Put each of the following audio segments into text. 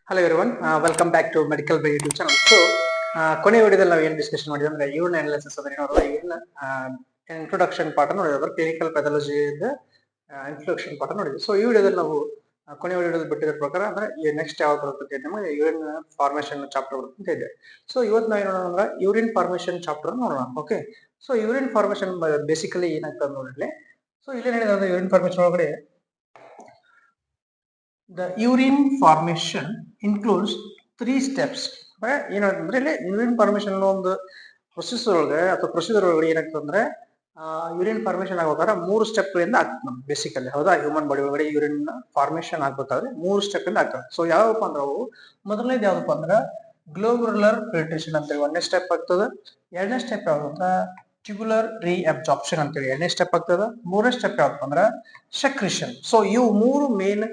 Hello everyone, welcome back to medical by YouTube channel. So ಕೊನೆ ವಿಡಿಯೋದಲ್ಲಿ ನಾವು ಏನು ಡಿಸ್ಕಷನ್ ಮಾಡಿದ್ವಿ ಅಂದ್ರೆ ಯೂರಿನ್ ಅನಾಲಿಸಿಸ್ ಅಂದ್ರೆ ಏನೋ ಯೂರಿನ್ ಇಂಟ್ರೊಡಕ್ಷನ್ ಪಾರ್ಟ್ ನೋಡಿದ್ವಿ. ಕ್ಲಿನಿಕಲ್ ಪ್ಯಾಥಾಲಜಿ ಇಂಟ್ರೊಡಕ್ಷನ್ ಪಾರ್ಟ್ ನೋಡಿದ್ವಿ. ಸೊ ಈ ವಿಡಿಯೋದಲ್ಲಿ ನಾವು ಕೊನೆ ವಿಡಿಯೋದಲ್ಲಿ ಬಿಟ್ಟಿರೋ ಪ್ರಕಾರ ಅಂದ್ರೆ ನೆಕ್ಸ್ಟ್ ಯಾವ್ದು ಬರುತ್ತೆ ನಮಗೆ ಯೂರಿನ್ ಫಾರ್ಮೇಶನ್ ಚಾಪ್ಟರ್ ಬರುತ್ತೆ ಅಂತ ಇದೆ. ಸೊ ಇವತ್ತು ನಾವು ನೋಡೋಣ ಅಂದ್ರೆ ಯೂರಿನ್ ಫಾರ್ಮೇಶನ್ ಚಾಪ್ಟರ್ ನೋಡೋಣ. Okay, so urine formation basically ಏನಾಗ್ತದೆ ನೋಡಿರ್ಲಿ. ಸೊ ಇಲ್ಲಿ ಹೇಳಿದ್ರೆ ಯೂರಿನ್ ಫಾರ್ಮೇಶನ್ ಒಳಗಡೆ the urine formation includes 3 steps. ಏನಂದ್ರೆ ಇಲ್ಲಿ ಯೂರಿನ್ ಫಾರ್ಮೇಶನ್ ಒಂದು ಪ್ರೊಸೆಸ್ ಒಳಗೆ ಅಥವಾ ಪ್ರೊಸೀಜರ್ ಒಳಗಡೆ ಏನಾಗ್ತದೆ ಅಂದ್ರೆ ಯೂರಿನ್ ಫಾರ್ಮೇಶನ್ ಆಗ್ಬೇಕಾದ್ರೆ 3 ಸ್ಟೆಪ್ ಗಳಿಂದ ಆಗ್ತದೆ ನಮ್ಗೆ ಬೇಸಿಕಲಿ. ಹೌದಾ, ಹ್ಯೂಮನ್ ಬಾಡಿ ಒಳಗಡೆ ಯೂರಿನ್ ಫಾರ್ಮೇಶನ್ ಆಗ್ಬೇಕಾದ್ರೆ 3 ಸ್ಟೆಪ್ ಇಂದ ಆಗ್ತದೆ. ಸೊ ಯಾವಪ್ಪ ಅಂದ್ರೆ ಅವು ಮೊದಲನೇದು ಯಾವ್ದಪ್ಪ ಅಂದ್ರೆ ಗ್ಲೋಮುರುಲರ್ ಫಿಲ್ಟ್ರೇಷನ್ ಅಂತೇಳಿ ಒಂದನೇ ಸ್ಟೆಪ್ ಆಗ್ತದೆ. ಎರಡನೇ ಸ್ಟೆಪ್ ಯಾವ್ದು ಟ್ಯೂಬುಲರ್ ರೀಅಬ್ಸಾರ್ಪ್ಷನ್ ಅಂತೇಳಿ ಎರಡನೇ ಸ್ಟೆಪ್ ಆಗ್ತದೆ. ಮೂರನೇ ಸ್ಟೆಪ್ ಯಾವ್ದಪ್ಪ ಅಂದ್ರೆ ಸೆಕ್ರಿಷನ್. ಸೊ ಇವು ಮೂರು ಮೇನ್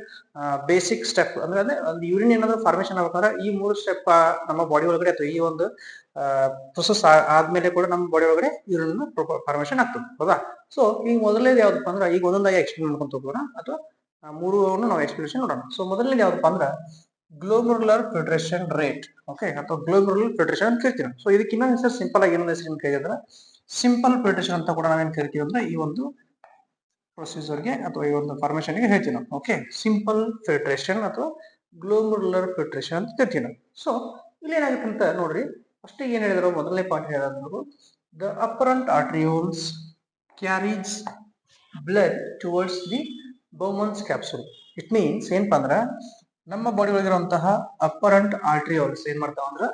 ಬೇಸಿಕ್ ಸ್ಟೆಪ್ ಅಂದ್ರೆ ಒಂದು ಯೂರಿನ್ ಏನಾದ್ರು ಫಾರ್ಮೇಶನ್ ಆಗ್ಬೇಕಾದ್ರೆ ಈ 3 ಸ್ಟೆಪ್ ನಮ್ಮ ಬಾಡಿ ಒಳಗಡೆ ಅಥವಾ ಈ ಒಂದು ಪ್ರೊಸೆಸ್ ಆದ್ಮೇಲೆ ಕೂಡ ನಮ್ಮ ಬಾಡಿ ಒಳಗಡೆ ಯೂರಿನ್ ಫಾರ್ಮೇಶನ್ ಆಗ್ತದೆ. ಹೌದಾ, ಸೊ ಈಗ ಮೊದಲನೇದು ಯಾವ್ದಪ್ಪ ಅಂದ್ರೆ ಈಗ ಒಂದೊಂದಾಗಿ ಎಕ್ಸ್ಪ್ಲೇನ್ ಮಾಡ್ಕೊಂತ ಹೋಗೋಣ ಅಥವಾ ಮೂರು ನಾವು ಎಕ್ಸ್ಪ್ಲೇಷನ್ ನೋಡೋಣ. ಸೊ ಮೊದಲನೇದು ಯಾವ್ದಪ್ಪ ಅಂದ್ರೆ ಗ್ಲೋಮುರುಲರ್ ಫಿಲ್ಟ್ರೇಷನ್ ರೇಟ್. ಓಕೆ, ಅಥವಾ ಗ್ಲೋಮುರುಲರ್ ಫಿಲ್ಟ್ರೇಷನ್ ಅಂತ ಕರಿತೀವಿ. ಸೊ ಇದಕ್ಕೆ ಇನ್ನೊಂದು ಹೆಸರು ಸಿಂಪಲ್ ಆಗಿ ಇನ್ನೊಂದು ಹೆಸರು ಕರೀತಾರೆ ಸಿಂಪಲ್ ಫಿಲ್ಟ್ರೇಷನ್ ಅಂತ ಕೂಡ ನಾವೇನ್ ಕರಿತೀವಿ ಅಂದ್ರೆ ಈ ಒಂದು ಪ್ರೊಸೀಜರ್ಗೆ ಅಥವಾ ಈ ಒಂದು ಫಾರ್ಮೇಶನ್ ಗೆ ಹೇಳ್ತೀವಿ ನಾವು. ಓಕೆ, ಸಿಂಪಲ್ ಫಿಲ್ಟ್ರೇಷನ್ ಅಥವಾ ಗ್ಲೋಮುರುಲರ್ ಫಿಲ್ಟ್ರೇಷನ್ ಅಂತ ಕರಿತೀವಿ ನಾವು. ಸೊ ಇಲ್ಲಿ ಏನಾಗುತ್ತೆ ಅಂತ ನೋಡ್ರಿ, ಫಸ್ಟ್ ಏನ್ ಹೇಳಿದ್ರು ಮೊದಲನೇ ಪಾಯಿಂಟ್ ಹೇಳಿದ್ರು the afferent arterioles carries blood towards the Bowman's capsule. It means ಏನಪ್ಪಾ ಅಂದ್ರ ನಮ್ಮ ಬಾಡಿ ಒಳಗಿರುವಂತಹ ಅಪರೆಂಟ್ ಆರ್ಟ್ರಿಯೋಲ್ಸ್ ಏನ್ ಮಾಡ್ತಾವ ಅಂದ್ರ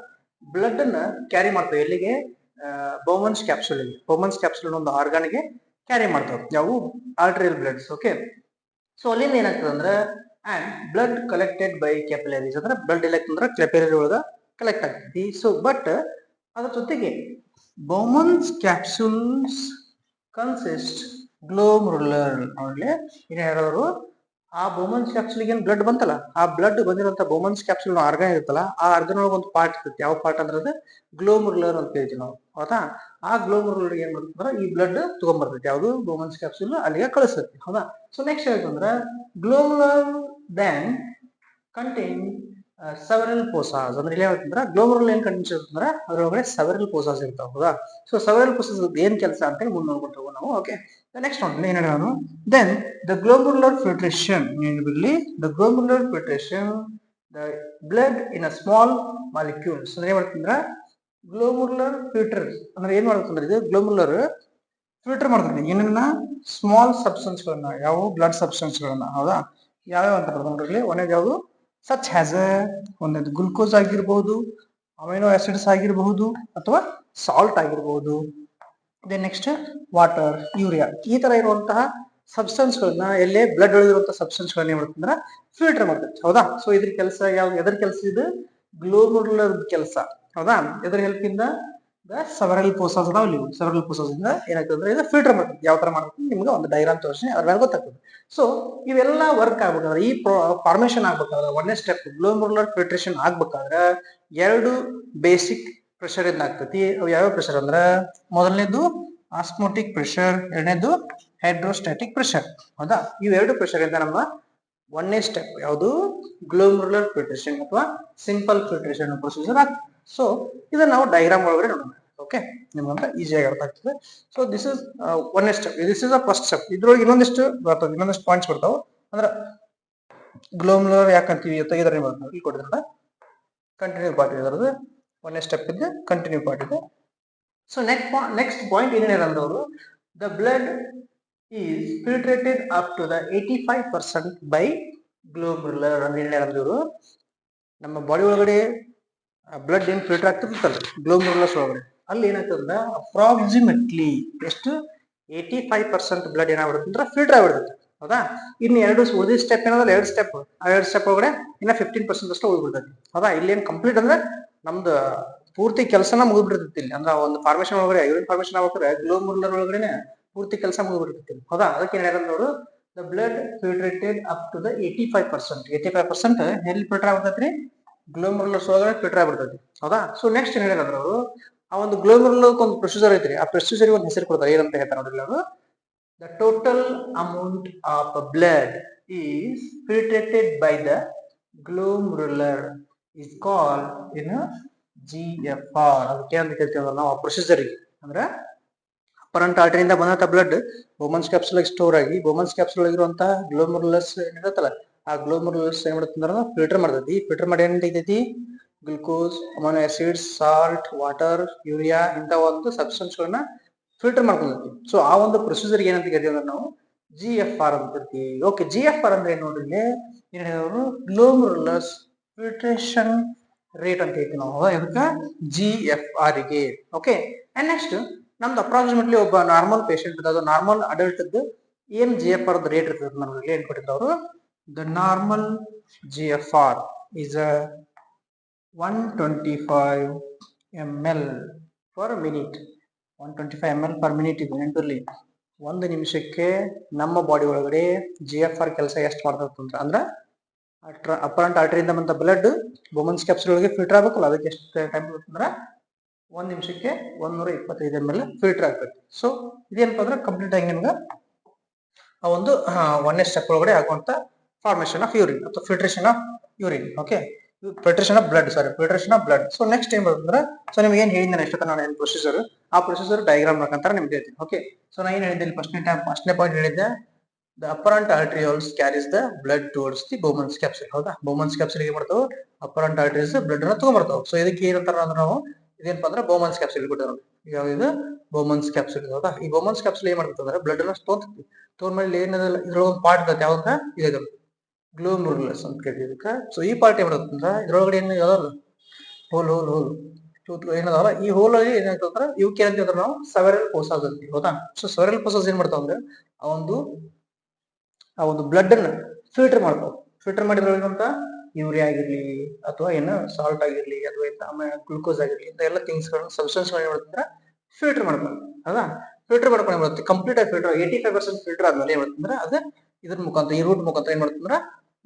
ಬ್ಲಡ್ ಅನ್ನ ಕ್ಯಾರಿ ಮಾಡ್ತಾವೆ ಎಲ್ಲಿಗೆ ಬೌಮನ್ಸ್ ಕ್ಯಾಪ್ಸುಲ್. ಬೌಮನ್ಸ್ ಕ್ಯಾಪ್ಸುಲ್ ಒಂದು ಆರ್ಗಾನ್ ಗೆ ಕ್ಯಾರಿ ಮಾಡ್ತಾವೆ ಯಾವ ಆರ್ಟ್ರಿಯಲ್ ಬ್ಲಡ್ಸ್. ಓಕೆ, ಸೊ ಅಲ್ಲಿಂದ ಏನಾಗ್ತದೆ ಅಂದ್ರೆ and blood collected by capillaries ಅಂದ್ರೆ ಬ್ಲಡ್ ಎಲೆಕ್ಟ್ ಅಂದ್ರೆ ಕ್ಯಾಪಿಲರಿ ಒಳಗ ಕಲೆಕ್ಟ್ ಆಗ್ತೈತಿ. ಸೊ ಬಟ್ ಅದ್ರ ಜೊತೆಗೆ ಬೌಮನ್ಸ್ ಕ್ಯಾಪ್ಸುಲ್ಸ್ ಕನ್ಸಿಸ್ಟ್ ಗ್ಲೋಮುರುಲರ್. ನೋಡ್ಲಿ ಏನ್ ಹೇಳೋರು, ಆ ಬೌಮನ್ಸ್ ಕ್ಯಾಪ್ಸುಲ್ ಏನ್ ಬ್ಲಡ್ ಬಂತಲ್ಲ, ಆ ಬ್ಲಡ್ ಬಂದಿರುವಂತ ಬೌಮನ್ಸ್ ಕ್ಯಾಪ್ಸುಲ್ ಆರ್ಗನ್ ಇರುತ್ತಲ್ಲ, ಆ ಆರ್ಗನ್ ಒಳಗೆ ಒಂದು ಪಾರ್ಟ್ ಇರ್ತೈತಿ. ಯಾವ ಪಾರ್ಟ್ ಅಂದ್ರೆ ಅದು ಗ್ಲೋಮುರುಲರ್ ಅಂತ ಹೇಳ್ತೀವಿ ನಾವು. ಹೌದಾ, ಆ ಗ್ಲೋಮುರುಲರ್ ಏನ್ ಮಾಡ್ತಾರೆ ಈ ಬ್ಲಡ್ ತಗೊಂಡ್ಬರ್ತೈತಿ ಯಾವ್ದು ಬೌಮನ್ಸ್ ಕ್ಯಾಪ್ಸುಲ್ ಅಲ್ಲಿಗೆ ಕಳಿಸ್ತೈತಿ. ಹೌದಾ, ಸೊ ನೆಕ್ಸ್ಟ್ ಹೇಳ್ತಂದ್ರ glomerular then contain several pores. ಅಂದ್ರೆ ಇಲ್ಲಿ ಹೇಳ್ತಂದ್ರ ಗ್ಲೋಮುರುಲ್ ಏನ್ ಕಂಟೈನ್ಸ್ ಇರ್ತಂದ್ರ ಅದ್ರೊಳಗಡೆ ಸೆವೆರಲ್ ಪೋಸಾಸ್ ಇರ್ತಾವ. ಹೌದಾ, ಸೊ ಸೆವೆರಲ್ ಪೋಸಾಸ್ ಏನ್ ಕೆಲಸ ಅಂತ ಹೇಳಿ ಮುಂದೆ ನೋಡ್ಕೊಂಡು ಹೋಗೋಣ ನಾವು. ಓಕೆ, ನೆಕ್ಸ್ಟ್ ನೋಡಿ ಏನ್ ಹೇಳೋಣ, ದೆನ್ ದ ಗ್ಲೋಮುರುಲರ್ ಫಿಲ್ಟ್ರೇಷನ್ ಏನಿರಲಿ the glomerular filtration the blood in a small molecules. ಅಂದ್ರೆ ಏನ್ ಮಾಡ್ತಂದ್ರ ಗ್ಲೋಮುರುಲರ್ ಫಿಲ್ಟರ್ ಅಂದ್ರೆ ಏನ್ ಮಾಡ್ತಂದ್ರೆ ಇದು ಗ್ಲೋಮುರುಲರ್ ಫಿಲ್ಟರ್ ಮಾಡ್ತದೆ ಏನನ್ನ ಸ್ಮಾಲ್ ಸಬ್ಸ್ಟೆನ್ಸ್ ಗಳನ್ನ, ಯಾವ ಬ್ಲಡ್ ಸಬ್ಸ್ಟೆನ್ಸ್ ಗಳನ್ನ. ಹೌದಾ, ಯಾವ್ಯಾವ ಅಂತ ನೋಡ್ರಿ, ಒಂದೇದು ಯಾವುದು ಸಚ್ ಹ್ಯಾಸ್ ಒಂದೇದು ಗ್ಲುಕೋಸ್ ಆಗಿರ್ಬಹುದು, ಅಮೈನೋ ಆಸಿಡ್ಸ್ ಆಗಿರಬಹುದು ಅಥವಾ ಸಾಲ್ಟ್ ಆಗಿರಬಹುದು. ದೆನ್ ನೆಕ್ಸ್ಟ್ ವಾಟರ್, ಯೂರಿಯಾ, ಈ ತರ ಇರುವಂತಹ ಸಬ್ಸ್ಟೆನ್ಸ್ ಗಳನ್ನ ಎಲ್ಲೇ ಬ್ಲಡ್ ಒಳಗಿರುವಂತಹ ಸಬ್ಸ್ಟೆನ್ಸ್ ಗಳನ್ನ ಏನ್ ಮಾಡ್ತಂದ್ರ ಫಿಲ್ಟರ್ ಮಾಡ್ತೈತಿ. ಹೌದಾ, ಸೊ ಇದ್ರ ಕೆಲಸ ಯಾವ್ದು, ಎದ್ರ ಕೆಲಸ ಇದು ಗ್ಲೋಮುರುಲರ್ ಕೆಲಸ. ಹೌದಾ, ಎದ್ರ ಹೆಲ್ಪ್ ಇಂದ ಸೆವೆರಲ್ ಪೋಸಾಸ್ ಅದಾವಲ್ಲಿ, ಸೆವೆರಲ್ ಪೋಸಾಸ್ ಇಂದ ಏನಾಗ್ತದೆ ಅಂದ್ರೆ ಇದು ಫಿಲ್ಟರ್ ಮಾಡ್ತದೆ. ಯಾವ ತರ ಮಾಡ್ತದೆ ನಿಮ್ಗೆ ಒಂದು ಡೈಗ್ರಾಮ್ ತೋರಿಸಿ ಅದ್ರ ಮೇಲೆ ಗೊತ್ತಾಗ್ತದೆ. ಸೊ ಇವೆಲ್ಲ ವರ್ಕ್ ಆಗ್ಬೇಕಾದ್ರೆ ಈ ಫಾರ್ಮೇಶನ್ ಆಗ್ಬೇಕಾದ್ರೆ ಒಂದೇ ಸ್ಟೆಪ್ ಗ್ಲೋಮುರುಲರ್ ಫಿಲ್ಟ್ರೇಷನ್ ಆಗ್ಬೇಕಾದ್ರೆ ಎರಡು ಬೇಸಿಕ್ ಪ್ರೆಷರ್ ಇಂದ ಆಗ್ತೈತಿ. ಅವು ಯಾವ ಪ್ರೆಷರ್ ಅಂದ್ರ ಮೊದಲನೇದು ಆಸ್ಮೋಟಿಕ್ ಪ್ರೆಷರ್, ಎರಡನೇದು ಹೈಡ್ರೋಸ್ಟಾಟಿಕ್ ಪ್ರೆಷರ್. ಹೌದಾ, ಇವೆರಡು ಪ್ರೆಷರ್ ಇಂದ ನಮ್ಮ ಒಂದನೇ ಸ್ಟೆಪ್ ಯಾವುದು ಗ್ಲೋಮುರುಲರ್ ಫಿಲ್ಟ್ರೇಷನ್ ಅಥವಾ ಸಿಂಪಲ್ ಫಿಲ್ಟ್ರೇಷನ್ ಪ್ರೊಸೀಜರ್ ಆಗ್ತದೆ. ಸೊ ಇದನ್ನ ನಾವು ಡೈಗ್ರಾಮ್ ಒಳಗಡೆ ನೋಡೋಣ. ಓಕೆ, ನಿಮ್ಗಂತ ಈಸಿಯಾಗಿ ಅರ್ಥ ಆಗ್ತದೆ. ಸೊ ದಿಸ್ ಇಸ್ ಒಂದನೇ step, this is a first step. ಇದ್ರೊಳಗೆ ಇನ್ನೊಂದಿಷ್ಟು ಬರ್ತದೆ, ಇನ್ನೊಂದಿಷ್ಟು ಪಾಯಿಂಟ್ಸ್ ಬರ್ತಾವ. ಅಂದ್ರೆ ಗ್ಲೋಮುರುಲರ್ ಯಾಕಂತೀವಿ ಅಂತ ಇದರ ಇಲ್ಲಿ ಕೊಟ್ಟಿದ್ರೆ ಕಂಟಿನ್ಯೂ ಪಾರ್ಟ್ ಇದರದು ಒಂದನೇ ಸ್ಟೆಪ್ ಇದೆ, ಕಂಟಿನ್ಯೂ ಪಾರ್ಟ್ ಇದೆ. ಸೊ ನೆಕ್ಸ್ಟ್ ಪಾಯಿಂಟ್ ಏನೇನು ಅಂದವರು the blood is filtrated up to the 85% by glomerular. ಅಂದ್ರೆ ಏನ್ ಹೇಳಿದ್ರು ನಮ್ಮ ಬಾಡಿ ಒಳಗಡೆ ಬ್ಲಡ್ ಏನ್ ಫಿಲ್ಟರ್ ಆಗ್ತಿರ್ತಲ್ಲ ಗ್ಲೋಮುರುಲರ್ಸ್ ಒಳಗಡೆ, ಅಲ್ಲಿ ಏನಾಗ್ತದ ಅಪ್ರಾಕ್ಸಿಮೇಟ್ಲಿ ಎಷ್ಟು 85% ಬ್ಲಡ್ ಏನಾಗ್ಬಿಡುತ್ತೆ ಅಂದ್ರೆ ಫಿಲ್ಟರ್ ಆಗ್ಬಿಡುತ್ತೆ. ಹೌದಾ, ಇನ್ನು ಉಳಿದ ಸ್ಟೆಪ್ ಏನಂದ್ರೆ ಎರಡು ಸ್ಟೆಪ್ ಒಳಗಡೆ ಇನ್ನ 15% ಅಷ್ಟು ಉಳಿದ್ಬಿಡ್ತೈತಿ. ಹೌದಾ, ಇಲ್ಲಿ ಏನ್ ಕಂಪ್ಲೀಟ್ ಅಂದ್ರೆ ನಮ್ದು ಪೂರ್ತಿ ಕೆಲಸನ ಮುಗಿದ್ಬಿಡ್ತೈತಿ. ಇಲ್ಲಿ ಅಂದ್ರೆ ಒಂದು ಫಾರ್ಮೇಶನ್ ಒಳಗಡೆ ಯೂರಿನ್ ಫಾರ್ಮೇಶನ್ ಆಗ್ಬೇಕಾದ್ರೆ ಗ್ಲೋಮುರುಲರ್ ಒಳಗಡೆ ಪೂರ್ತಿ ಕೆಲಸ ಮುಗಿದ್ಬಿಡ್ತೈತಿ. ಹೌದಾ, ಅದಕ್ಕೆ ಏನ್ ಹೇಳಿದ್ರು ನೋಡು the blood filtrated up to the 85% ಎಲ್ಲಿ ಫಿಲ್ಟರ್ ಆಗ್ಬಿಡ್ತೈತ್ರಿ ಗ್ಲೋಮುರುಲರ್ಸ್ ಒಳಗಡೆ ಫಿಲ್ಟರ್ ಆಗ್ಬಿಡ್ತೈತಿ. ಹೌದಾ, ಸೊ ನೆಕ್ಸ್ಟ್ ಏನ್ ಹೇಳಿದ್ರು ಅವರು ಆ ಒಂದು ಗ್ಲೋಮುರುಲರ್ ಒಂದು ಪ್ರೊಸೀಜರ್ ಐತ್ರಿ, ಆ ಪ್ರೊಸೀಜರ್ ಒಂದು ಹೆಸರು ಕೊಡ್ತಾರೆ. ಏನಂತ ಹೇಳ್ತಾರೆ ನೋಡ್ರಿ ಅವರು the total amount of blood is filtrated by the glomerular. is called in GFR. ಅದಕ್ಕೆ ಅಂತ ಹೇಳ್ತೀವಿ ನಾವು ಪ್ರೊಸೀಜರ್ ಅಂದ್ರೆ ಅಪರಂಟ್ ಆರ್ಟರಿಯಿಂದ ಬಂದಂತ ಬ್ಲಡ್ ಬೋಮನ್ಸ್ ಕ್ಯಾಪ್ಸುಲ್ ಸ್ಟೋರ್ ಆಗಿ ಬೋಮನ್ಸ್ ಕ್ಯಾಪ್ಸುಲ್ ಆಗಿರುವಂತಹ ಗ್ಲೋಮರುಲಸ್ ಏನಿರುತ್ತಲ್ಲ ಆ ಗ್ಲೋಮರುಲಸ್ ಏನ್ ಮಾಡುತ್ತಂದ್ರ ಫಿಲ್ಟರ್ ಮಾಡ್ತೈತಿ. ಫಿಲ್ಟರ್ ಮಾಡಿ ಏನ್ ಐತೈತಿ glucose, amino acids, salt, water, urea ಇಂತ ಒಂದು ಸಬ್ಸ್ಟೆನ್ಸ್ ಗಳನ್ನ ಫಿಲ್ಟರ್ ಮಾಡ್ಕೊಂಡೈತಿ. ಸೊ ಆ ಒಂದು ಪ್ರೊಸೀಜರ್ ಏನಂತ ಕರಿತೀವಿ ಅಂದ್ರೆ ನಾವು GFR ಅಂತ ಕರಿತೀವಿ. ಓಕೆ, GFR ಅಂದ್ರೆ ಏನ್ ನೋಡ್ರಿ ಏನ್ ಹೇಳಿದ್ರು ಗ್ಲೋಮರುಲಸ್ ಫಿಲ್ಟ್ರೇಷನ್ ರೇಟ್ ಅಂತ ಹೇಳ್ತೀವಿ ನಾವು ಇದಕ್ಕೆ GFR ಗೆ. ಓಕೆ, ಅಂಡ್ ನೆಕ್ಸ್ಟ್ ನಮ್ದು ಅಪ್ರಾಕ್ಸಿಮೇಟ್ಲಿ ಒಬ್ಬ ನಾರ್ಮಲ್ ಪೇಷಂಟ್ ಅದು ನಾರ್ಮಲ್ ಅಡಲ್ಟ್ ಏನ್ GFR ರೇಟ್ ಇರ್ತದೆ ನಮ್ಗೆ ಏನ್ ಕೊಟ್ಟಿದ್ರು ಅವರು the normal GFR is a 125 ml per minute. 125 ml per minute ಇದು ನೆನಪಿರ್ಲಿ. ಒಂದು ನಿಮಿಷಕ್ಕೆ ನಮ್ಮ ಬಾಡಿ ಒಳಗಡೆ GFR ಕೆಲಸ ಎಷ್ಟು ಮಾಡ್ತಂದ್ರ ಅಂದ್ರ ಅಪರಂಟ್ ಆರ್ಟರಿಯಿಂದ ಬಂದ ಬ್ಲಡ್ ಬೋಮನ್ಸ್ ಕ್ಯಾಪ್ಸುಲ್ ಒಳಗೆ ಫಿಲ್ಟರ್ ಆಗ್ಬೇಕಲ್ಲ ಅದಕ್ಕೆ ಎಷ್ಟು ಟೈಮ್ ಅಂದ್ರೆ ಒಂದ್ ನಿಮಿಷಕ್ಕೆ 125 ml ಫಿಲ್ಟರ್ ಆಗ್ತೈತಿ. ಸೊ ಇದೇನಪ್ಪ ಅಂದ್ರೆ ಕಂಪ್ಲೀಟ್ ಆಗಿ ನಿಮ್ಗೆ ಆ ಒಂದು 1ನೇ ಸ್ಟೆಪ್ ಒಳಗಡೆ ಆಗುವಂತ ಫಾರ್ಮೇಶನ್ ಆಫ್ ಯೂರಿನ್ ಅಥವಾ filtration of urine. Okay, filtration of blood, filtration of blood. So next ಏನ್ ಬರ್ತಂದ್ರೆ ಸೊ ನಿಮ್ಗೆ ಏನ್ ಹೇಳಿದ್ರೆ ಎಷ್ಟೊತ್ತ ನಾನು ಏನ್ ಪ್ರೊಸೀಜರ್ ಆ ಪ್ರೊಸೀಜರ್ ಡಯಾಗ್ರಾಮ್ ಮುಖಾಂತರ ನಿಮ್ಗೆ ಹೇಳ್ತೀನಿ. ಓಕೆ, ಸೊ ನಾ ಏನ್ ಹೇಳಿದ್ದೆ ಫಸ್ಟ್ನೇ ಪಾಯಿಂಟ್ ಹೇಳಿದ್ದೆ the afferent arterioles carries the blood towards the Bowman's capsule. ಹೌದಾ, ಬೋಮನ್ಸ್ ಕ್ಯಾಪ್ಸುಲ್ ಏನ್ ಮಾಡ್ತಾವ ಅಪರಂಟ್ ಆರ್ಟರೀಸ್ ಬ್ಲಡ್ ಅನ್ನ ತಗೊಂಡ್ಬರ್ತಾವ. ಸೊ ಇದಕ್ಕೆ ಏನಂತಾರ ಅಂದ್ರೆ ನಾವು ಇದೇನಪ್ಪ ಅಂದ್ರೆ ಬೋಮನ್ಸ್ ಕ್ಯಾಪ್ಸುಲ್ ಕೊಟ್ಟಿರೋ ಯಾವ ಇದು ಬೋಮನ್ಸ್ ಕ್ಯಾಪ್ಸುಲ್. ಹೌದಾ, ಈ ಬೋಮನ್ಸ್ ಕ್ಯಾಪ್ಸುಲ್ ಏನ್ ಮಾಡ್ತದೆ ಅಂದ್ರೆ ಬ್ಲಡ್ ಅನ್ನ ತೊಗೊಂತೈತಿ. ತಗೊಂಡ್ಮೇಲೆ ಏನದಲ್ಲ ಇದ್ರೊಳಗೆ ಪಾರ್ಟ್ ಇರ್ತೈತೆ ಯಾವ್ದ ಇದು ಗ್ಲೋಮರುಲಸ್ ಅಂತ ಕೇಳ್ತೀವಿ ಇದಕ್ಕೆ. ಸೊ ಈ ಪಾರ್ಟ್ ಏನ್ ಮಾಡುತ್ತಂದ್ರ ಇದ್ರೊಳಗಡೆ ಏನು ಯಾವ್ದಲ್ಲ ಹೋಲ್ ಹೋಲ್ ಹೋಲ್ ಏನದಾವಲ್ಲ ಈ ಹೋಲ್ ಅಲ್ಲಿ ಏನಾಗ್ತಂದ್ರ ಇವಕ್ಕೆ ಏನಂತಂದ್ರೆ ನಾವು ಸೆವೆರಲ್ ಫೋಸಾಸ್ ಅಂತೀವಿ. ಹೌದಾ, ಸೊ ಸೆವೆರಲ್ ಫೋಸಾಸ್ ಏನ್ ಮಾಡ್ತಾವ ಅಂದ್ರೆ ಆ ಒಂದು ಬ್ಲಡ್ ಅನ್ನ ಫಿಲ್ಟರ್ ಮಾಡ್ತಾವ. ಫಿಲ್ಟರ್ ಮಾಡಿದ್ರೊಳಗಂತ ಯೂರಿಯಾ ಆಗಿರ್ಲಿ ಅಥವಾ ಏನು ಸಾಲ್ಟ್ ಆಗಿರ್ಲಿ ಅಥವಾ ಗ್ಲುಕೋಸ್ ಆಗಿರ್ಲಿ ಇಂತ ಎಲ್ಲ ಥಿಂಗ್ಸ್ ಗಳನ್ನ ಸಬ್ಸ್ಟೆನ್ಸ್ ಏನ್ ಮಾಡ್ತಂದ್ರ ಫಿಲ್ಟರ್ ಮಾಡ್ತಾರೆ. ಹೌದಾ, ಫಿಲ್ಟರ್ ಮಾಡ್ಕೊಂಡು ಏನ್ ಮಾಡುತ್ತೆ ಕಂಪ್ಲೀಟ್ ಆಗಿ ಫಿಲ್ಟರ್ 85% ಫಿಲ್ಟರ್ ಆದ್ಮೇಲೆ ಏನ್ ಮಾಡ್ತಂದ್ರ ಅದ ಇದ್ರ ಮುಖಾಂತರ ಈ ರೂಟ್ ಮುಖಾಂತರ ಏನ್ ಮಾಡ್ತಂದ್ರ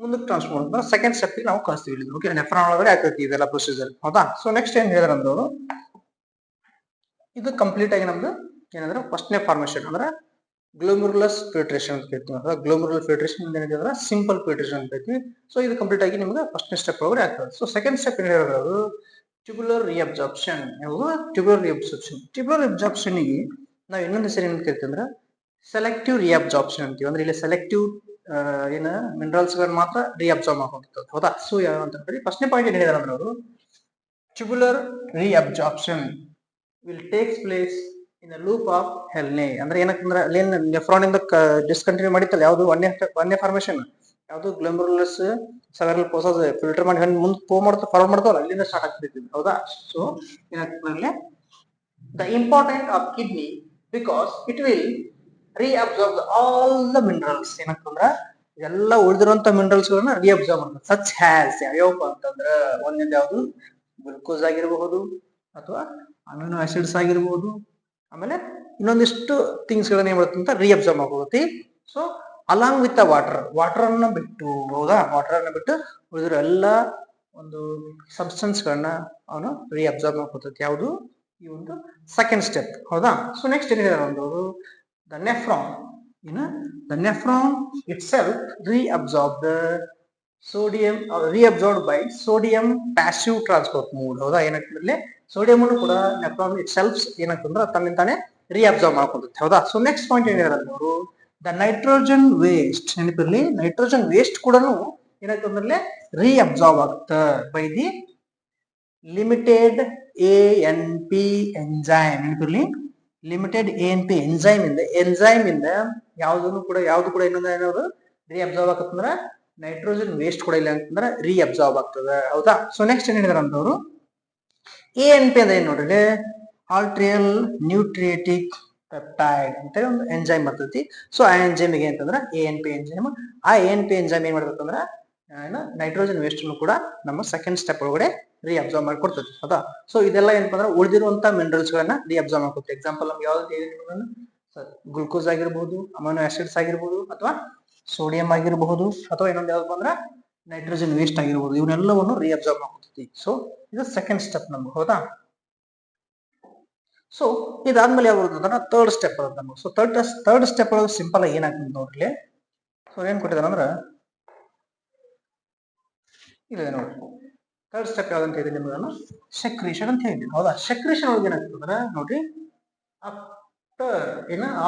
ಮುಂದಕ್ಕೆ ಟ್ರಾನ್ಸ್ಫರ್ ಮಾಡ್ತಾರೆ. ಸೆಕೆಂಡ್ ಸ್ಟೆಪ್ ನಾವು ಕಳಿಸ್ತೀವಿ. ಓಕೆ, ನೆಫ್ರಾನ್ ಒಳಗಡೆ ಆಗ್ತೈತಿ ಇದೆಲ್ಲ ಪ್ರೊಸೀಜರ್. ಹೌದಾ, ಸೊ ನೆಕ್ಸ್ಟ್ ಏನ್ ಹೇಳಿದ್ರ ಅಂದ್ರೆ ಅವರು ಇದು ಕಂಪ್ಲೀಟ್ ಆಗಿ ನಮ್ದು ಏನಂದ್ರೆ ಫಸ್ಟ್ನೇ ಫಾರ್ಮೇಶನ್ ಅಂದ್ರೆ ಗ್ಲೋಮರುಲಸ್ ಫಿಲ್ಟ್ರೇಷನ್ ಅಂತ ಹೇಳ್ತೀವಿ. ಗ್ಲೋಮರುಲರ್ ಫಿಲ್ಟ್ರೇಷನ್ ಏನಿದೆ ಅಂದ್ರೆ ಸಿಂಪಲ್ ಫಿಲ್ಟ್ರೇಷನ್ ಅಂತ ಹೇಳ್ತೀವಿ. ಸೊ ಇದು ಕಂಪ್ಲೀಟ್ ಆಗಿ ನಿಮ್ಗೆ ಫಸ್ಟ್ನೇ ಸ್ಟೆಪ್ ಒಳಗಡೆ ಆಗ್ತದೆ. ಸೊ ಸೆಕೆಂಡ್ ಸ್ಟೆಪ್ ಏನ್ ಹೇಳಿದ್ರು ಟ್ಯೂಬುಲರ್ ರಿಅಬ್ಸಾರ್ಪ್ಷನ್. ಟ್ಯೂಬುಲರ್ ರಿಅಬ್ಸಾರ್ಪ್ಷನ್ ಟ್ಯೂಬುಲರ್ ರಿಅಬ್ಸಾರ್ಪ್ಷನ್ ಗೆ ನಾವು ಇನ್ನೊಂದು ಹೆಸರು ಏನ್ ಕರಿತೀವಿ ಅಂದ್ರೆ ಸೆಲೆಕ್ಟಿವ್ ರಿಅಬ್ಸಾರ್ಪ್ಷನ್ ಅಂತೀವಿ. ಅಂದ್ರೆ ಇಲ್ಲಿ ಸೆಲೆಕ್ಟಿವ್ ಏನ ಮಿನರಲ್ಸ್ ಗಳನ್ನ ಮಾತ್ರ ರಿಅಬ್ಸಾರ್ಬ್ ಮಾಡ್ಕೊಂತಿರ್ತದೆ. ಹೌದಾ, ಸೊ ಯಾವ ಅಂತ ಹೇಳಿ ಫಸ್ಟ್ನೇ ಪಾಯಿಂಟ್ ಏನ್ ಹೇಳಿದಾರೆ ಅಂದ್ರೆ ಅವರು tubular reabsorption will takes place in a loop of ಹೆಲ್ನೆ. ಅಂದ್ರೆ ಏನಂತಂದ್ರೆ ಅಲ್ಲೇನ್ ನೆಫ್ರಾನ್ ಇಂದ ಡಿಸ್ಕಂಟಿನ್ಯೂ ಮಾಡಿತ್ತಲ್ಲ ಯಾವ್ದು ಒಂದೇ ಫಾರ್ಮೇಶನ್ ಯಾವ್ದು ಗ್ಲೋಮರುಲಸ್ ಸೆವೆರಲ್ ಫೋಸಾಸ್ ಫಿಲ್ಟರ್ ಮಾಡಿ ಮುಂದೆ ಫಾರ್ವರ್ಡ್ ಮಾಡ್ತಾವಲ್ಲ ಅಲ್ಲಿಂದ ಸ್ಟಾರ್ಟ್ ಆಗ್ತಿದ್ವಿ. ಹೌದಾ, ಸೊ ಏನಾಗ್ತದೆ the important of kidney because it will reabsorb all the minerals. ಏನಂತಂದ್ರ ಎಲ್ಲ ಉಳಿದಿರುವಂತ ಮಿನರಲ್ಸ್ ಗಳನ್ನ ರಿಅಬ್ಸಾರ್ಬ್ ಮಾಡ್ತದೆ. ಸಚ್ ಹ್ಯಾಸ್ ಯಾವ್ಯಾವಪ್ಪ ಅಂತಂದ್ರ ಒಂದಿಂದ ಯಾವ್ದು ಗ್ಲುಕೋಸ್ ಆಗಿರಬಹುದು ಅಥವಾ ಅಮಿನೋ ಆಸಿಡ್ಸ್ ಆಗಿರಬಹುದು. ಆಮೇಲೆ ಇನ್ನೊಂದಿಷ್ಟು ಥಿಂಗ್ಸ್ ಗಳನ್ನ ಏನ್ ಮಾಡುತ್ತೆ ಅಂತ ರಿಅಬ್ಸಾರ್ಬ್ ಮಾಡ್ಕೋತಿ. ಸೊ ಅಲಾಂಗ್ ವಿತ್ ವಾಟರ್ ಅನ್ನ ಬಿಟ್ಟು, ಹೌದಾ, ವಾಟರ್ ಅನ್ನ ಬಿಟ್ಟು ಉಳಿದಿರೋ ಎಲ್ಲ ಒಂದು ಸಬ್ಸ್ಟೆನ್ಸ್ ಗಳನ್ನ ಅವನು ರಿಅಬ್ಸಾರ್ಬ್ ಮಾಡ್ಕೋತೈತಿ. ಯಾವುದು ಈ ಒಂದು ಸೆಕೆಂಡ್ ಸ್ಟೆಪ್. ಹೌದಾ, ಸೊ ನೆಕ್ಸ್ಟ್ ಏನ್ ಹೇಳಿದಾರೆ ಒಂದು the nephron itself reabsorb the sodium reabsorbed by sodium passive transport mode. ಹೌದಾ, ಏನಾಗ್ತದೆ ಸೋಡಿಯಂ ಅನ್ನು ಕೂಡ ನೆಫ್ರಾನ್ ಇಟ್ ಸೆಲ್ಫ್ ಏನಾಗ್ತಂದ್ರೆ ತನ್ನಿಂತಾನೆ ರಿಅಬ್ಸಾರ್ಬ್ ಮಾಡ್ಕೊಳುತ್ತೆ. ಹೌದಾ, ಸೊ ನೆಕ್ಸ್ಟ್ ಪಾಯಿಂಟ್ ಏನಿದ್ದಾರೆ ಅವರು ದ ನೈಟ್ರೋಜನ್ ವೇಸ್ಟ್. ನೆನಪಿರ್ಲಿ ನೈಟ್ರೋಜನ್ ವೇಸ್ಟ್ ಕೂಡ ಏನಾಗ್ತಂದ್ರೆ ರಿಅಬ್ಸಾರ್ಬ್ ಆಗುತ್ತೆ by the limited ANP enzyme. ನೆನಪಿರ್ಲಿ ಲಿಮಿಟೆಡ್ ANP ಎಂಜೈಮ್ ಇಂದ ಯಾವ್ದು ಕೂಡ ಇನ್ನೊಂದು ಏನಾದ್ರು ರಿಅಬ್ಸಾರ್ಬ್ ಆಗತ್ತಂದ್ರ ನೈಟ್ರೋಜನ್ ವೇಸ್ಟ್ ಕೂಡ ಇಲ್ಲ ಅಂತಂದ್ರೆ ರಿಅಬ್ಸಾರ್ಬ್ ಆಗ್ತದೆ. ಹೌದಾ, ಸೊ ನೆಕ್ಸ್ಟ್ ಏನ್ ಹೇಳಿದಾರೆ ಅಂತವ್ರು ANP ಅಂದ್ರೆ ಏನ್ ನೋಡ್ರಿ ಆಲ್ಟ್ರಿಯಲ್ ನ್ಯೂಟ್ರಿಯೇಟಿಕ್ ಪೆಪ್ಟೈಡ್ ಅಂತ ಒಂದು ಎಂಜೈಮ್ ಬರ್ತೈತಿ. ಸೊ ಆ ಎಂಜೈಮ್ ಗೆ ಅಂತಂದ್ರೆ ANP ಎಂಜೈಮ್. ಆ ANP ಎಂಜೈಮ್ ಏನ್ ಮಾಡ್ಬೇಕಂದ್ರ ನೈಟ್ರೋಜನ್ ವೇಸ್ಟ್ ಕೂಡ ನಮ್ಮ ಸೆಕೆಂಡ್ ಸ್ಟೆಪ್ ಒಳಗಡೆ ರಿಅಬ್ಸಾರ್ಬ್ ಮಾಡ್ಕೊಡ್ತದೆ. ಹೌದಾ, ಸೊ ಇದೆಲ್ಲ ಏನಪ್ಪ ಅಂದ್ರೆ ಉಳಿದಿರುವಂತ ಮಿನರಲ್ಸ್ ಗಳನ್ನ ರಿಅಬ್ಸಾರ್ಬ್ ಮಾಡ್ಕೊಡ್ತದೆ. ಎಕ್ಸಾಂಪಲ್ ನಮ್ಗೆ ಯಾವ್ದು ಗ್ಲುಕೋಸ್ ಆಗಿರ್ಬಹುದು, ಅಮೈನೋ ಆಸಿಡ್ಸ್ ಆಗಿರ್ಬಹುದು, ಅಥವಾ ಸೋಡಿಯಂ ಆಗಿರಬಹುದು, ಅಥವಾ ಇನ್ನೊಂದು ಯಾವ್ದು ಅಂದ್ರೆ ನೈಟ್ರೋಜನ್ ವೇಸ್ಟ್ ಆಗಿರ್ಬಹುದು. ಇವನ್ನೆಲ್ಲವನ್ನು ರಿಅಬ್ಸಾರ್ಬ್ ಮಾಡ್ಕೊಡ್ತೈತಿ. ಸೊ ಇದು ಸೆಕೆಂಡ್ ಸ್ಟೆಪ್ ನಮ್ಗೆ. ಹೌದಾ, ಸೊ ಇದಾದ್ಮೇಲೆ ಯಾವ ಬರ್ತದೆ ಥರ್ಡ್ ಸ್ಟೆಪ್ ಬರುತ್ತೆ ನಮ್ಗೆ. ಸೊ ಥರ್ಡ್ ಸ್ಟೆಪ್ ಒಳಗೆ ಸಿಂಪಲ್ ಆಗಿ ಏನಾಗ್ತದೆ ನೋಡ್ರಿ. ಸೊ ಏನ್ ಕೊಟ್ಟಿದಾರೆ ಅಂದ್ರೆ ಇಲ್ಲ ನೋಡ್ರಿ ಥರ್ಡ್ ಸ್ಟೆಪ್ ಯಾವ್ದಂತ ಹೇಳಿದೆ ನಿಮ್ಗೆ ನಾನು ಸೆಕ್ರೇಷನ್ ಅಂತ ಹೇಳಿದ್ದೀನಿ ಹೌದಾ. ಸೆಕ್ರೇಷನ್ ಒಳಗೆ ಏನಾಗ್ತಂದ್ರೆ ನೋಡ್ರಿ,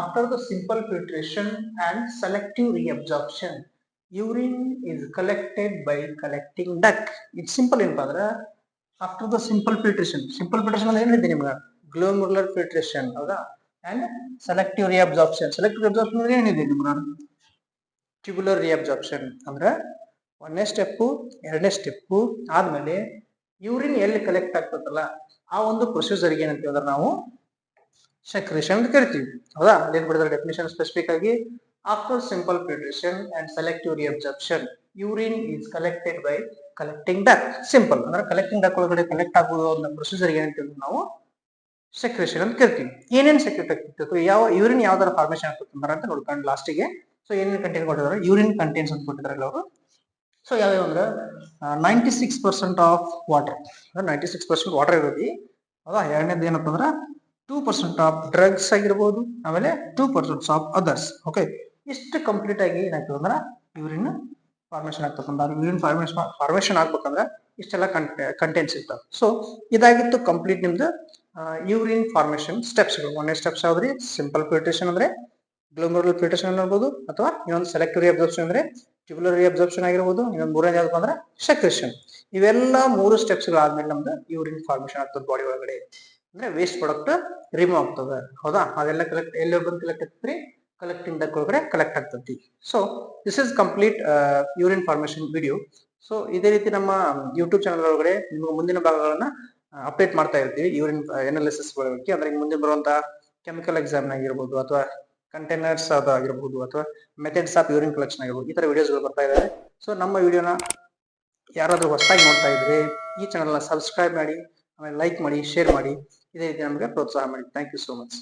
after the simple filtration and selective reabsorption, urine is collected by collecting duct. It's simple ಏನಪ್ಪ ಅಂದ್ರೆ after the simple filtration ಅಂದ್ರೆ ಏನ್ ಹೇಳಿದೆ ನಿಮ್ಗೆ, glomerular filtration ಹೌದಾ, and selective reabsorption ಅಂದ್ರೆ ಏನಿದೆ ನಿಮ್ಗೆ ಟ್ಯೂಬುಲರ್ ರಿಅಬ್ಸಾರ್ಪ್ಷನ್ ಅಂದ್ರೆ ಒಂದನೇ ಸ್ಟೆಪ್ ಎರಡನೇ ಸ್ಟೆಪ್ ಆದ್ಮೇಲೆ ಯೂರಿನ್ ಎಲ್ಲಿ ಕಲೆಕ್ಟ್ ಆಗ್ತದಲ್ಲ ಆ ಒಂದು ಪ್ರೊಸೀಜರ್ಗೆ ಏನಂತೀವಿ ಅಂದ್ರೆ ನಾವು ಸೆಕ್ರೇಷನ್ ಅಂತ ಕರಿತೀವಿ ಹೌದಾ. ಅದೇನ್ ಬಿಡಿದ್ರೆ ಡೆಫಿನೇಷನ್ ಸ್ಪೆಸಿಫಿಕ್ ಆಗಿ after simple filtration and selective reabsorption urine is collected by collecting duct. Simple ಅಂದ್ರೆ ಕಲೆಕ್ಟಿಂಗ್ ಡಕ್ಟ್ ಒಳಗಡೆ ಕಲೆಕ್ಟ್ ಆಗುವ ಒಂದು ಪ್ರೊಸೀಜರ್ ಏನಂತೀವಿ ನಾವು ಸೆಕ್ರೇಷನ್ ಅಂತ ಕರಿತೀವಿ. ಏನೇನ್ ಸೆಕ್ರೆಟ್ ಆಗ್ತಿತ್ತು, ಯಾವ ಯೂರಿನ್ ಯಾವ ತರ ಫಾರ್ಮೇಶನ್ ಆಗ್ತದೆ ಅಂತ ನೋಡ್ಕೊಂಡು ಲಾಸ್ಟಿಗೆ ಸೊ ಏನೇನು ಕಂಟೆಂಟ್ ಕೊಟ್ಟಿದ್ದಾರೆ, ಯೂರಿನ್ ಕಂಟೆಂಟ್ಸ್ ಅಂತ ಕೊಟ್ಟಿದ್ದಾರೆ ಅವರು. ಸೊ ಯಾವ್ಯಾವ ಅಂದ್ರೆ 96% ಆಫ್ ವಾಟರ್, 96% ವಾಟರ್ ಇರೋದು ಹೌದಾ. ಎರಡನೇದು ಏನಪ್ಪ ಅಂದ್ರೆ 2% ಆಫ್ ಡ್ರಗ್ಸ್ ಆಗಿರ್ಬೋದು, ಆಮೇಲೆ 2% ಆಫ್ ಅದರ್ಸ್. ಓಕೆ, ಇಷ್ಟು ಕಂಪ್ಲೀಟ್ ಆಗಿ ಏನಾಗ್ತದೆ ಅಂದ್ರೆ ಯೂರಿನ್ ಫಾರ್ಮೇಶನ್ ಆಗ್ತದೆ. ಯೂರಿನ್ ಫಾರ್ಮೇಶನ್ ಆಗ್ಬೇಕಂದ್ರೆ ಇಷ್ಟೆಲ್ಲ ಕಂಟೆಂಟ್ಸ್ ಇರ್ತಾವೆ. ಸೊ ಇದಾಗಿತ್ತು ಕಂಪ್ಲೀಟ್ ನಿಮ್ದು ಯೂರಿನ್ ಫಾರ್ಮೇಶನ್ ಸ್ಟೆಪ್ಸ್ಗಳು. ಒಂದನೇ ಸ್ಟೆಪ್ಸ್ ಯಾವ್ದ್ರಿ, ಸಿಂಪಲ್ ಫಿಲ್ಟ್ರೇಷನ್ ಅಂದ್ರೆ ಗ್ಲೋಮರುಲರ್ ಫಿಲ್ಟ್ರೇಷನ್ ಅನ್ನಬಹುದು, ಅಥವಾ ಇನ್ನೊಂದು ಸೆಲೆಕ್ಟಿವ್ ರಿಅಬ್ಸಾರ್ಪ್ಷನ್ ಅಂದ್ರೆ ಟ್ಯೂಬುಲರ್ ರಿಅಬ್ಸಾರ್ಪ್ಷನ್ ಆಗಿರ್ಬೋದು, ಇನ್ನೊಂದು ಮೂರನೇ ಯಾವ್ದಪ್ಪ ಅಂದ್ರೆ ಸೆಕ್ರೇಷನ್. ಇವೆಲ್ಲ 3 ಸ್ಟೆಪ್ಸ್ ಆದ್ಮೇಲೆ ನಮ್ದು ಯೂರಿನ್ ಫಾರ್ಮೇಶನ್ ಆಗ್ತದೆ ಬಾಡಿ ಒಳಗಡೆ. ಅಂದ್ರೆ ವೇಸ್ಟ್ ಪ್ರಾಡಕ್ಟ್ ರಿಮೂವ್ ಆಗ್ತದೆ ಹೌದಾ. ಅದೆಲ್ಲ ಕಲೆಕ್ಟ್ ಎಲ್ಲಿ ಬಂದು ಕಲೆಕ್ಟ್ ಆಗ್ತದೆ, ಕಲೆಕ್ಟಿಂಗ್ ಡಕ್ಟ್ ಒಳಗಡೆ ಕಲೆಕ್ಟ್ ಆಗ್ತದೆ. So this is complete urine formation video. So ಇದೇ ರೀತಿ ನಮ್ಮ ಯೂಟ್ಯೂಬ್ ಚಾನಲ್ ಒಳಗಡೆ ನಿಮ್ಗೆ ಮುಂದಿನ ಭಾಗಗಳನ್ನ ಅಪ್ಡೇಟ್ ಮಾಡ್ತಾ ಇರ್ತೀವಿ ಯೂರಿನ್ ಎನಾಲಿಸಿಸ್ ಬಗ್ಗೆ. ಅಂದ್ರೆ ಮುಂದೆ ಬರುವಂತ ಕೆಮಿಕಲ್ ಎಕ್ಸಾಮ್ ಆಗಿರ್ಬೋದು, ಅಥವಾ ಕಂಟೈನರ್ಸ್ ಅದು ಆಗಿರ್ಬೋದು, ಅಥವಾ ಮೆಥಡ್ಸ್ ಆಫ್ ಯೂರಿನ್ ಕಲೆಕ್ಷನ್ ಆಗಿರ್ಬೋದು, ಈ ತರ ವಿಡಿಯೋಸ್ಗಳು ಬರ್ತಾ ಇದಾವೆ. ಸೊ ನಮ್ಮ ವಿಡಿಯೋನ ಯಾರಾದ್ರೂ ಹೊಸದಾಗಿ ನೋಡ್ತಾ ಇದ್ರೆ ಈ ಚಾನಲ್ನ ಸಬ್ಸ್ಕ್ರೈಬ್ ಮಾಡಿ, ಆಮೇಲೆ ಲೈಕ್ ಮಾಡಿ, ಶೇರ್ ಮಾಡಿ, ಇದೇ ರೀತಿ ನಮಗೆ ಪ್ರೋತ್ಸಾಹ ಮಾಡಿ. Thank you so much.